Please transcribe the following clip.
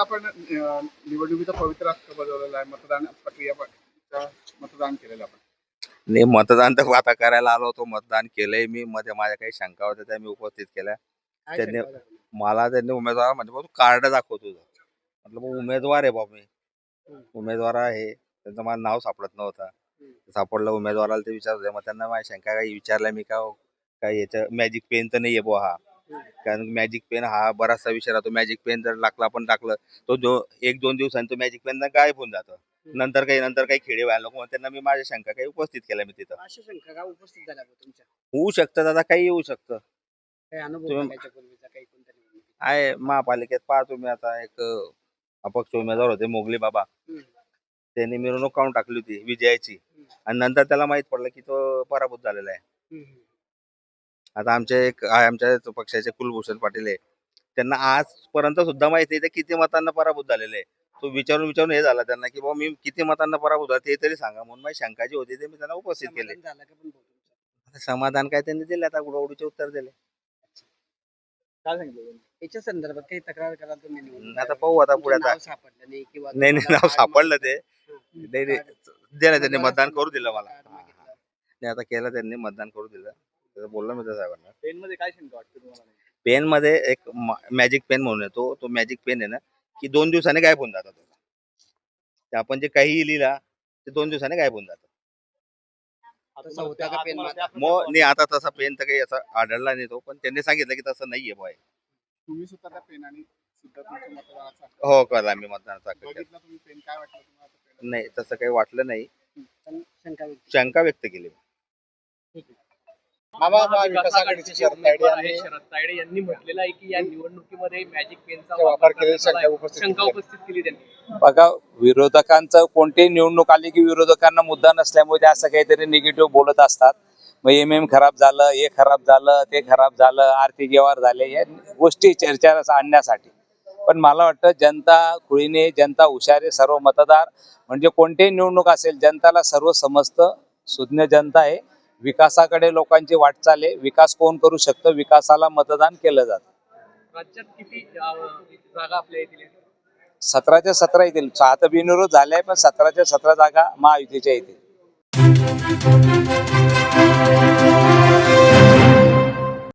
आपण निवडणुकीचा पवित्र हक्क बजावलेला आहे. मतदान प्रक्रिया मतदान केलेलं आपण. नाही, मतदान तर आता करायला आलो होतो. मतदान केलंय मी. मध्ये माझ्या काही शंका होत्या त्या मी उपस्थित केल्या. त्यांनी उमेदवार म्हणजे तू कार्ड दाखव तुझं. म्हटलं मग उमेदवार आहे बाबा, मी उमेदवार आहे. त्यांचं मला नाव सापडत नव्हतं. सापडलं उमेदवाराला ते विचारत होते. मग त्यांना माझ्या शंका काही विचारल्या मी, का काय याचं मॅजिक पेन तर नाहीये बुवा हा. कारण मॅजिक पेन हा बराचसा विषय राहतो. मॅजिक पेन जर आपण टाकलं तो जो 1-2 दिवसांनी तो मॅजिक पेन गायब होऊन जातं. नंतर काही खेडे व्हायला नको. त्यांना मी माझ्या शंका काही उपस्थित केल्या मी तिथं. अशा शंका का उपस्थित झाल्या तुमच्या? होऊ शकतं दादा, काही येऊ शकतं. काही अनुभव त्याच्यापूर्वीचा काही कोणत्या निवडणुकीत? आहे महापालिकेत पहा तुम्ही, आता एक अपक्ष उमेदवार होते मोगली बाबा. त्यांनी मिरवणूक काढून टाकली होती विजयाची, आणि नंतर त्याला माहित पडलं की तो पराभूत झालेला आहे. आता आमच्या पक्षाचे कुलभूषण पाटील आहे. त्यांना आजपर्यंत सुद्धा माहिती नाही ते किती मतांना पराभूत झालेले आहे. तो विचारून हे झाला त्यांना की बाबा मी किती मतांना पराभूत झाला ते तरी सांगा. म्हणून माझी शंका जी होती ते मी त्यांना उपस्थित केले. समाधान काय त्यांनी दिले, आता गुडगुडीचे उत्तर दिले. काय सांगितलं याच्या संदर्भात काही तक्रार करा तुम्ही? आता पाहू आता पुढे. आता सापडलं नाही किंवा नाही नाव सापडलं ते दिलं त्यांनी, मतदान करू दिलं मला. नाही आता केलं त्यांनी, मतदान करू दिलं. बोललो मी त्या साहेबांना. पेन मध्ये काय शंका वाटतं तुम्हाला? पेन मध्ये एक मॅजिक पेन म्हणून येतो. तो मॅजिक पेन आहे ना की 2 दिवसांनी गायब होऊन जातात. ते आपण जे काही लिहिला ते 2 दिवसांनी गायब होऊन जातं. नाही आता तसा पेन तर काही असा आढळला नाही तो, पण त्यांनी सांगितलं की तसं नाहीये बॉय. तुम्ही सुद्धा त्या पेनाने सुद्धा तुमच्या मतदानाचा हो कळला मी मतदानाचा. बघितला तुम्ही पेन, काय वाटलं तुम्हाला? नाही तसं काही वाटलं नाही. शंका व्यक्त केली. महाविकास आघाडीचे शरद तायडे यांनी म्हटलेलं आहे की या निवडणुकीमध्ये मॅजिक पेनचा वापर केल्याची शंका उपस्थित केली त्यांनी. बघा, विरोधकांचं कोणतीही निवडणूक आली की विरोधकांना मुद्दा नसल्यामुळे ते असं काहीतरी निगेटिव्ह बोलत असतात. मग MM खराब झालं, हे खराब झालं, ते खराब झालं, आर्थिक व्यवहार झाले, या गोष्टी चर्चा आणण्यासाठी. पण मला वाटतं जनता खुळीने, जनता हुशार, सर्व मतदार म्हणजे कोणतीही निवडणूक असेल जनताला सर्व समजतं. सुज्ञ जनता आहे. विकासाकडे लोकांची वाटचाल आहे. विकास कोण करू शकतं, विकासाला मतदान केलं जातं. राज्यात किती जागा आपल्या येतील? 17च्या 17 येतील. आता बिनविरोध झालाय, पण 17च्या 17 जागा महायुतीच्या येतील.